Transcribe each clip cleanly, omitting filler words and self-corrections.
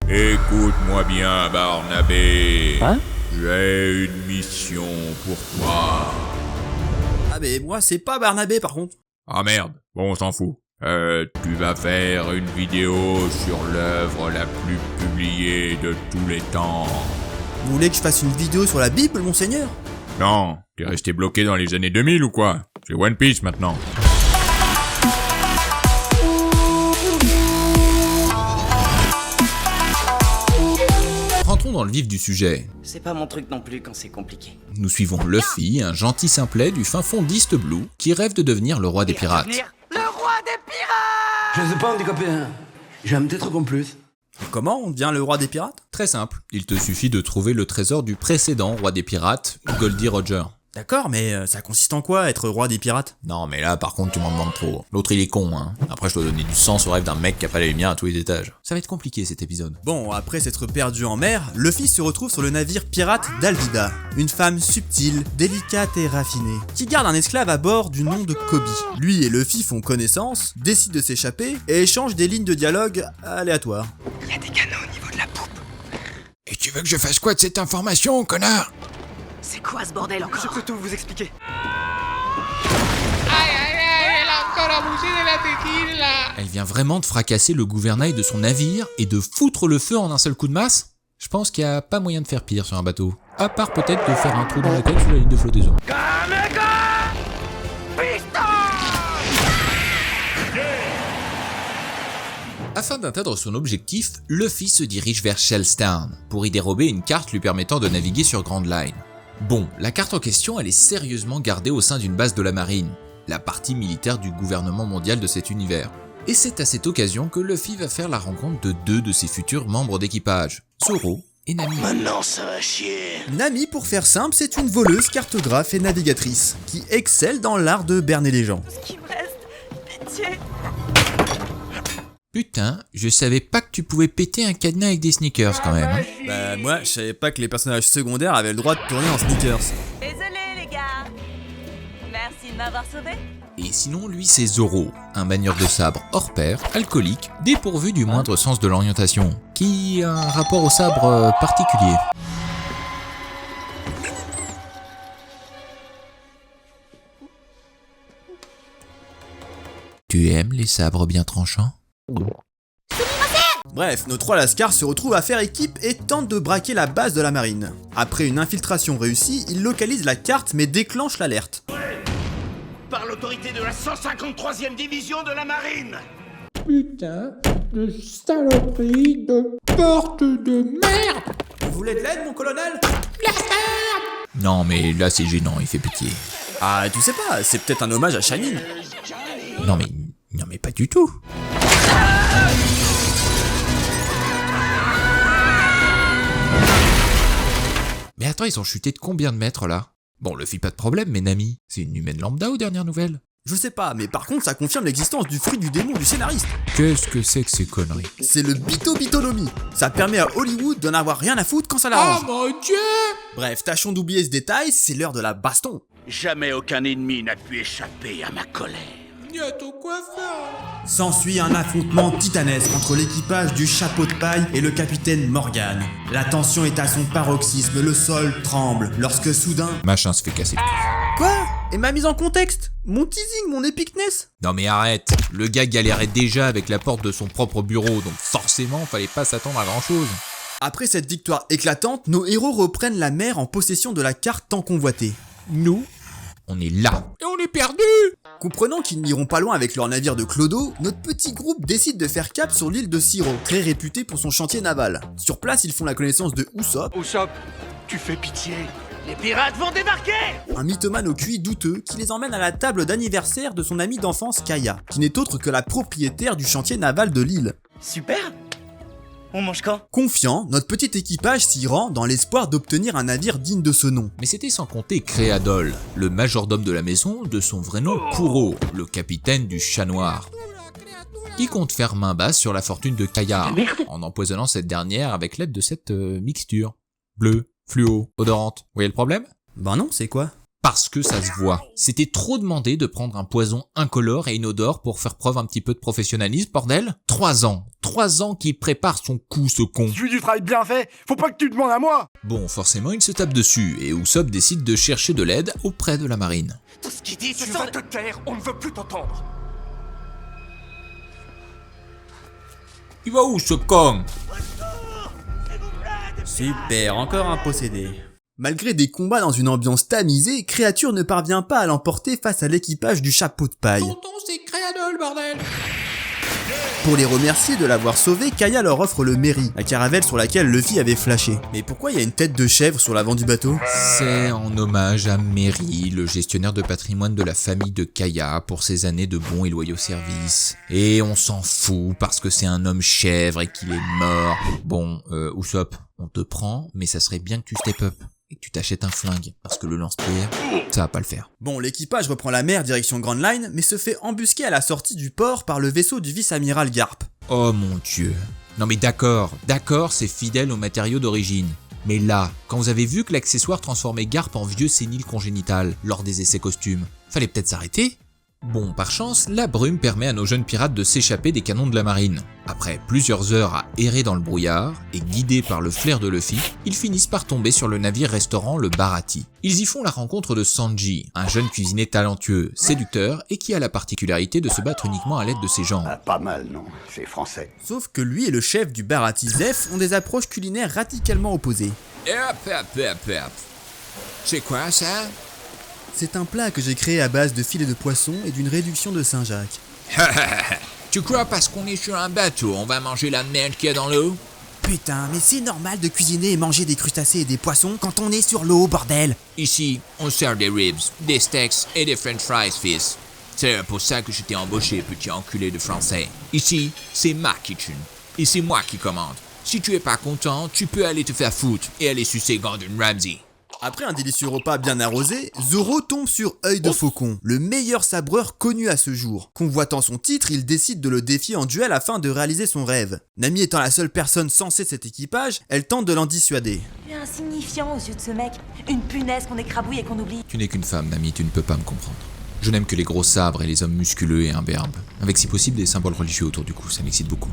Écoute-moi bien, Barnabé. Hein? J'ai une mission pour toi. Ah mais moi c'est pas Barnabé par contre. Ah merde, bon on s'en fout. Tu vas faire une vidéo sur l'œuvre la plus publiée de tous les temps. Vous voulez que je fasse une vidéo sur la Bible, monseigneur? Non, t'es resté bloqué dans les années 2000 ou quoi? C'est One Piece maintenant. Rentrons dans le vif du sujet. C'est pas mon truc non plus quand c'est compliqué. Nous suivons Luffy, un gentil simplet du fin fond d'East Blue, qui rêve de devenir le roi des pirates. Le roi des pirates! Je sais pas, handicapé. J'aime peut-être qu'on plus. Comment on devient le roi des pirates? Très simple, il te suffit de trouver le trésor du précédent roi des pirates, Goldie Roger. D'accord, mais ça consiste en quoi être roi des pirates? Non mais là par contre tu m'en demandes trop. L'autre il est con hein. Après je dois donner du sens au rêve d'un mec qui a pas la lumière à tous les étages. Ça va être compliqué cet épisode. Bon, après s'être perdu en mer, Luffy se retrouve sur le navire pirate d'Alvida, une femme subtile, délicate et raffinée, qui garde un esclave à bord du nom de Kobe. Lui et Luffy font connaissance, décident de s'échapper et échangent des lignes de dialogue aléatoires. Il y a des canons au niveau de la poupe. Et tu veux que je fasse quoi de cette information, connard? C'est quoi ce bordel encore? Je peux tout vous expliquer. Elle vient vraiment de fracasser le gouvernail de son navire et de foutre le feu en un seul coup de masse? Je pense qu'il y a pas moyen de faire pire sur un bateau. À part peut-être de faire un trou dans la tête sur la ligne de flottaison. Afin d'atteindre son objectif, Luffy se dirige vers Shellstown pour y dérober une carte lui permettant de naviguer sur Grand Line. Bon, la carte en question, elle est sérieusement gardée au sein d'une base de la marine, la partie militaire du gouvernement mondial de cet univers. Et c'est à cette occasion que Luffy va faire la rencontre de deux de ses futurs membres d'équipage, Zoro et Nami. Maintenant ça va chier. Nami, pour faire simple, c'est une voleuse, cartographe et navigatrice, qui excelle dans l'art de berner les gens. Ce qui me reste, pitié. Putain, je savais pas que tu pouvais péter un cadenas avec des sneakers quand même. Hein. Bah moi, je savais pas que les personnages secondaires avaient le droit de tourner en sneakers. Désolé les gars. Merci de m'avoir sauvé. Et sinon, lui, c'est Zoro, un manieur de sabre hors pair, alcoolique, dépourvu du moindre sens de l'orientation, qui a un rapport au sabre particulier. Tu aimes les sabres bien tranchants? Bref, nos trois lascars se retrouvent à faire équipe et tentent de braquer la base de la marine. Après une infiltration réussie, ils localisent la carte mais déclenchent l'alerte. Par l'autorité de la 153e division de la marine. Putain de saloperie de porte de merde! Vous voulez de l'aide, mon colonel? Non mais là c'est gênant, il fait pitié. Ah, tu sais pas, c'est peut-être un hommage à Shannon. Non mais pas du tout. Mais attends, ils ont chuté de combien de mètres là? Bon, Luffy pas de problème, mais Nami, c'est une humaine lambda aux dernières nouvelles? Je sais pas, mais par contre ça confirme l'existence du fruit du démon du scénariste. Qu'est-ce que c'est que ces conneries? C'est le bito-bitonomie. Ça permet à Hollywood d'en avoir rien à foutre quand ça l'arrange. Oh mon dieu! Bref, tâchons d'oublier ce détail, c'est l'heure de la baston. Jamais aucun ennemi n'a pu échapper à ma colère. Bientôt quoi faire? S'ensuit un affrontement titanesque entre l'équipage du chapeau de paille et le capitaine Morgan. La tension est à son paroxysme, le sol tremble, lorsque soudain... Machin se fait casser le cul. Quoi? Et ma mise en contexte? Mon teasing, mon epicness? Non mais arrête, le gars galérait déjà avec la porte de son propre bureau, donc forcément fallait pas s'attendre à grand chose. Après cette victoire éclatante, nos héros reprennent la mer en possession de la carte tant convoitée. Nous, on est là. Et on est perdu! Comprenant qu'ils n'iront pas loin avec leur navire de clodo, notre petit groupe décide de faire cap sur l'île de Siro, très réputée pour son chantier naval. Sur place, ils font la connaissance de Usopp, Usopp, tu fais pitié. Les pirates vont débarquer! un mythomane au QI douteux qui les emmène à la table d'anniversaire de son amie d'enfance Kaya, qui n'est autre que la propriétaire du chantier naval de l'île. Super. On mange quand? Confiant, notre petit équipage s'y rend dans l'espoir d'obtenir un navire digne de ce nom. Mais c'était sans compter Créadol, le majordome de la maison, de son vrai nom Kuro, le capitaine du chat noir, qui compte faire main basse sur la fortune de Kaya, en empoisonnant cette dernière avec l'aide de cette mixture. Bleue, fluo, odorante. Vous voyez le problème? Ben non, c'est quoi? Parce que ça se voit. C'était trop demandé de prendre un poison incolore et inodore pour faire preuve un petit peu de professionnalisme, bordel. 3 ans. 3 ans qu'il prépare son coup, ce con. Je suis du travail bien fait, faut pas que tu demandes à moi. Bon, forcément, il se tape dessus, et Usopp décide de chercher de l'aide auprès de la marine. Tout ce qu'il dit, Tu vas te taire, on ne veut plus t'entendre. Il va où, ce con? Super, encore un possédé. Malgré des combats dans une ambiance tamisée, Créature ne parvient pas à l'emporter face à l'équipage du chapeau de paille. Tonton, c'est Créadol, bordel. Pour les remercier de l'avoir sauvé, Kaya leur offre le Merry, la caravelle sur laquelle Luffy avait flashé. Mais pourquoi il y a une tête de chèvre sur l'avant du bateau? C'est en hommage à Merry, le gestionnaire de patrimoine de la famille de Kaya, pour ses années de bons et loyaux services. Et on s'en fout parce que c'est un homme chèvre et qu'il est mort. Bon, Usopp, on te prend, mais ça serait bien que tu step up et que tu t'achètes un flingue, parce que le lance-pierre, ça va pas le faire. Bon, l'équipage reprend la mer direction Grand Line, mais se fait embusquer à la sortie du port par le vaisseau du vice-amiral Garp. Oh mon dieu. Non mais d'accord, c'est fidèle aux matériaux d'origine. Mais là, quand vous avez vu que l'accessoire transformait Garp en vieux sénile congénital lors des essais costumes, fallait peut-être s'arrêter. Bon, par chance, la brume permet à nos jeunes pirates de s'échapper des canons de la marine. Après plusieurs heures à errer dans le brouillard, et guidés par le flair de Luffy, ils finissent par tomber sur le navire-restaurant le Bharati. Ils y font la rencontre de Sanji, un jeune cuisinier talentueux, séducteur, et qui a la particularité de se battre uniquement à l'aide de ses jambes. Ah, pas mal, non? C'est français. Sauf que lui et le chef du Bharati Zeph ont des approches culinaires radicalement opposées. Hop. C'est quoi ça? C'est un plat que j'ai créé à base de filets de poisson et d'une réduction de Saint-Jacques. Tu crois parce qu'on est sur un bateau, on va manger la merde qu'il y a dans l'eau? Putain, mais c'est normal de cuisiner et manger des crustacés et des poissons quand on est sur l'eau, bordel! Ici, on sert des ribs, des steaks et des french fries, fils. C'est pour ça que je t'ai embauché, petit enculé de français. Ici, c'est ma kitchen. Et c'est moi qui commande. Si tu es pas content, tu peux aller te faire foutre et aller sucer Gordon Ramsay. Après un délicieux repas bien arrosé, Zoro tombe sur Œil de Faucon, le meilleur sabreur connu à ce jour. Convoitant son titre, il décide de le défier en duel afin de réaliser son rêve. Nami étant la seule personne censée de cet équipage, elle tente de l'en dissuader. Tu es insignifiant aux yeux de ce mec. Une punaise qu'on écrabouille et qu'on oublie. Tu n'es qu'une femme, Nami, tu ne peux pas me comprendre. Je n'aime que les gros sabres et les hommes musculeux et imberbes. Avec si possible des symboles religieux autour du cou, ça m'excite beaucoup.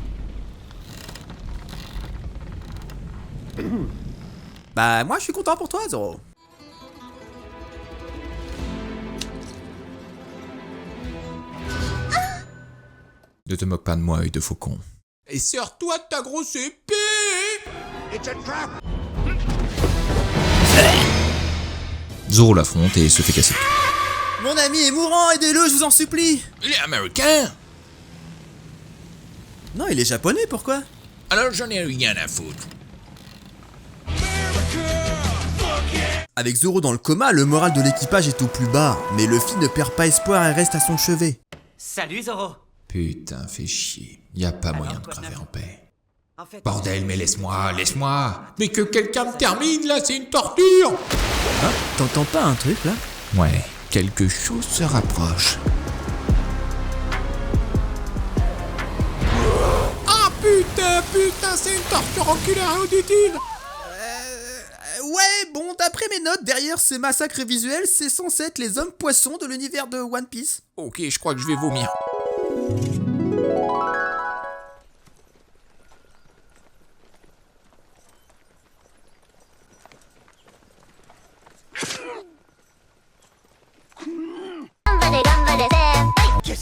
Bah moi je suis content pour toi, Zoro. Ne te moque pas de moi, Œil de Faucon. Et sers-toi de ta grosse épée. Zoro l'affronte et se fait casser. Mon ami est mourant, aidez-le, je vous en supplie. Il est américain? Non, il est japonais, pourquoi? Alors j'en ai rien à foutre. Avec Zoro dans le coma, le moral de l'équipage est au plus bas, mais Luffy ne perd pas espoir et reste à son chevet. Salut Zoro. Putain, fais chier. Y a pas moyen de crever en paix. En fait, Bordel, mais laisse-moi. Mais que quelqu'un me termine là, c'est une torture. T'entends pas un truc là? Ouais, quelque chose se rapproche. Ah putain, c'est une torture oculaire auditive. Ouais, bon, d'après mes notes, derrière ce massacre visuel, c'est censé être les hommes poissons de l'univers de One Piece. Ok, je crois que je vais vomir.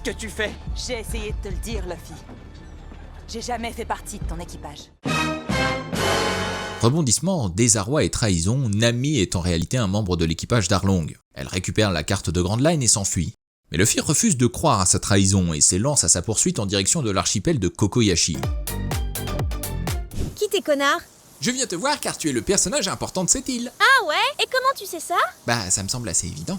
qu'est-ce que tu fais? J'ai essayé de te le dire, Luffy. J'ai jamais fait partie de ton équipage. Rebondissement, désarroi et trahison, Nami est en réalité un membre de l'équipage d'Arlong. Elle récupère la carte de Grand Line et s'enfuit. Mais Luffy refuse de croire à sa trahison et s'élance à sa poursuite en direction de l'archipel de Kokoyashi. Qui t'es, connard? Je viens te voir car tu es le personnage important de cette île. Ah ouais? Et comment tu sais ça? Bah, ça me semble assez évident.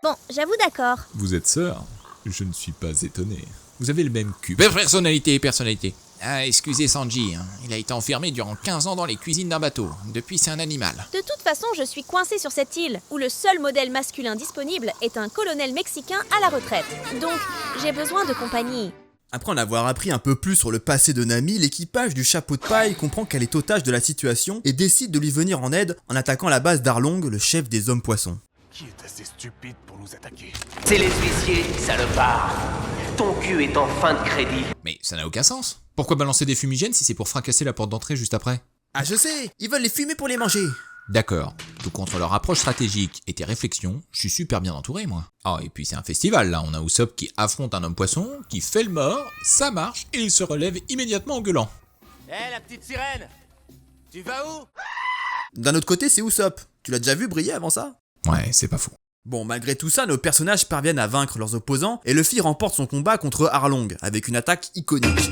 Bon, j'avoue d'accord. Vous êtes sœurs? Je ne suis pas étonné. Vous avez le même cul. Personnalité. Ah, excusez Sanji, hein. Il a été enfermé durant 15 ans dans les cuisines d'un bateau. Depuis, c'est un animal. De toute façon, je suis coincée sur cette île, où le seul modèle masculin disponible est un colonel mexicain à la retraite. Donc, j'ai besoin de compagnie. Après en avoir appris un peu plus sur le passé de Nami, l'équipage du chapeau de paille comprend qu'elle est otage de la situation et décide de lui venir en aide en attaquant la base d'Arlong, le chef des hommes poissons. Qui est assez stupide pour nous attaquer? C'est les huissiers, salopard. Ton cul est en fin de crédit. Mais ça n'a aucun sens. Pourquoi balancer des fumigènes si c'est pour fracasser la porte d'entrée juste après? Ah je sais, ils veulent les fumer pour les manger. D'accord. Donc entre leur approche stratégique et tes réflexions, je suis super bien entouré, moi. Ah, et puis c'est un festival, là. On a Usopp qui affronte un homme poisson, qui fait le mort, ça marche, et il se relève immédiatement en gueulant. Hé, la petite sirène! Tu vas où? D'un autre côté, c'est Usopp. Tu l'as déjà vu briller avant ça? Ouais, c'est pas fou. Bon, malgré tout ça, nos personnages parviennent à vaincre leurs opposants, et Luffy remporte son combat contre Arlong, avec une attaque iconique.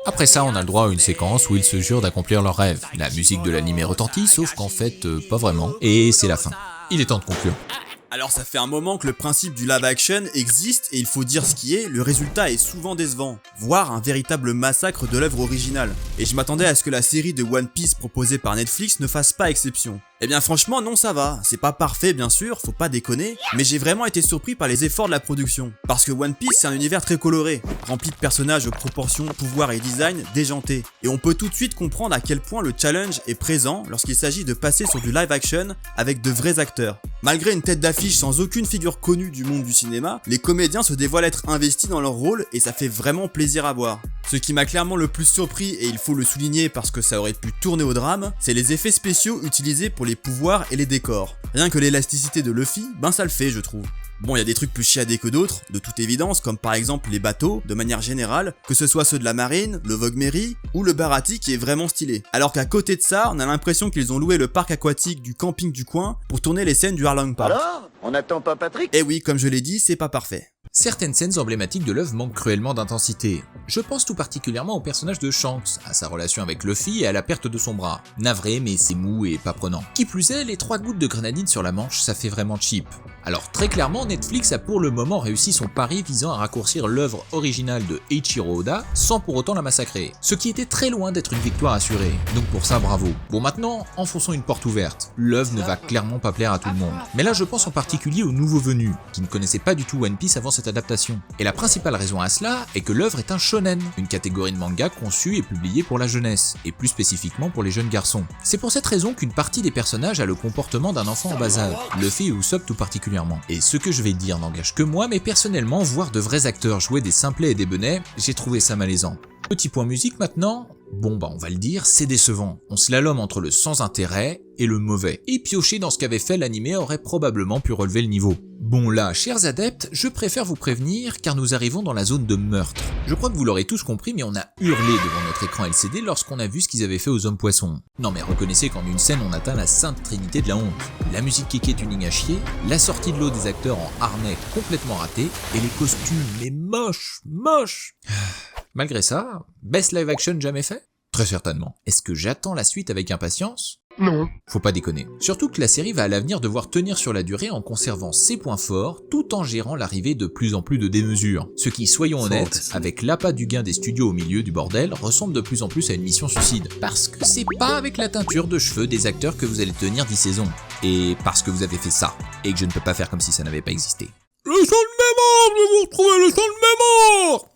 Après ça, on a le droit à une séquence où ils se jurent d'accomplir leur rêve. La musique de l'anime retentit, sauf qu'en fait, pas vraiment. Et c'est la fin. Il est temps de conclure. Alors ça fait un moment que le principe du live action existe et il faut dire ce qui est, le résultat est souvent décevant, voire un véritable massacre de l'œuvre originale. Et je m'attendais à ce que la série de One Piece proposée par Netflix ne fasse pas exception. Eh bien franchement non ça va, c'est pas parfait bien sûr, faut pas déconner, mais j'ai vraiment été surpris par les efforts de la production. Parce que One Piece c'est un univers très coloré, rempli de personnages aux proportions, pouvoirs et design déjantés. Et on peut tout de suite comprendre à quel point le challenge est présent lorsqu'il s'agit de passer sur du live action avec de vrais acteurs. Malgré une tête d'affiche sans aucune figure connue du monde du cinéma, les comédiens se dévoilent être investis dans leur rôle et ça fait vraiment plaisir à voir. Ce qui m'a clairement le plus surpris, et il faut le souligner parce que ça aurait pu tourner au drame, c'est les effets spéciaux utilisés pour les pouvoirs et les décors. Rien que l'élasticité de Luffy, ben ça le fait je trouve. Bon, il y a des trucs plus chiadés que d'autres, de toute évidence, comme par exemple les bateaux, de manière générale, que ce soit ceux de la marine, le Vogue Mary, ou le Baratie qui est vraiment stylé. Alors qu'à côté de ça, on a l'impression qu'ils ont loué le parc aquatique du camping du coin pour tourner les scènes du Arlong Park. Alors, on n'attend pas Patrick? Et oui, comme je l'ai dit, c'est pas parfait. Certaines scènes emblématiques de l'œuvre manquent cruellement d'intensité. Je pense tout particulièrement au personnage de Shanks, à sa relation avec Luffy et à la perte de son bras. Navré, mais c'est mou et pas prenant. Qui plus est, les 3 gouttes de grenadine sur la manche, ça fait vraiment cheap. Alors très clairement, Netflix a pour le moment réussi son pari visant à raccourcir l'œuvre originale de Eiichiro Oda sans pour autant la massacrer. Ce qui était très loin d'être une victoire assurée. Donc pour ça, bravo. Bon maintenant, enfonçons une porte ouverte. L'œuvre ne va clairement pas plaire à tout le monde. Mais là je pense en particulier aux nouveaux venus, qui ne connaissaient pas du tout One Piece avant cette adaptation. Et la principale raison à cela est que l'œuvre est un shonen, une catégorie de manga conçue et publiée pour la jeunesse, et plus spécifiquement pour les jeunes garçons. C'est pour cette raison qu'une partie des personnages a le comportement d'un enfant en bas âge, Luffy et Usopp tout particulièrement. Et ce que je vais dire n'engage que moi, mais personnellement, voir de vrais acteurs jouer des simplets et des benets, j'ai trouvé ça malaisant. Petit point musique maintenant, bon bah on va le dire, c'est décevant. On slalome entre le sans intérêt et le mauvais. Et piocher dans ce qu'avait fait l'animé aurait probablement pu relever le niveau. Bon là, chers adeptes, je préfère vous prévenir car nous arrivons dans la zone de meurtre. Je crois que vous l'aurez tous compris, mais on a hurlé devant notre écran LCD lorsqu'on a vu ce qu'ils avaient fait aux hommes poissons. Non mais reconnaissez qu'en une scène on atteint la sainte trinité de la honte. La musique kéké tuning à chier, la sortie de l'eau des acteurs en harnais complètement raté, et les costumes, mais moches. Malgré ça, best live action jamais fait? Très certainement. Est-ce que j'attends la suite avec impatience? Non. Faut pas déconner. Surtout que la série va à l'avenir devoir tenir sur la durée en conservant ses points forts, tout en gérant l'arrivée de plus en plus de démesures. Ce qui, soyons honnêtes, avec l'appât du gain des studios au milieu du bordel, ressemble de plus en plus à une mission suicide. Parce que c'est pas avec la teinture de cheveux des acteurs que vous allez tenir 10 saisons. Et parce que vous avez fait ça. Et que je ne peux pas faire comme si ça n'avait pas existé. Le sang de mémoire, je vais vous retrouver le sang de mémoire!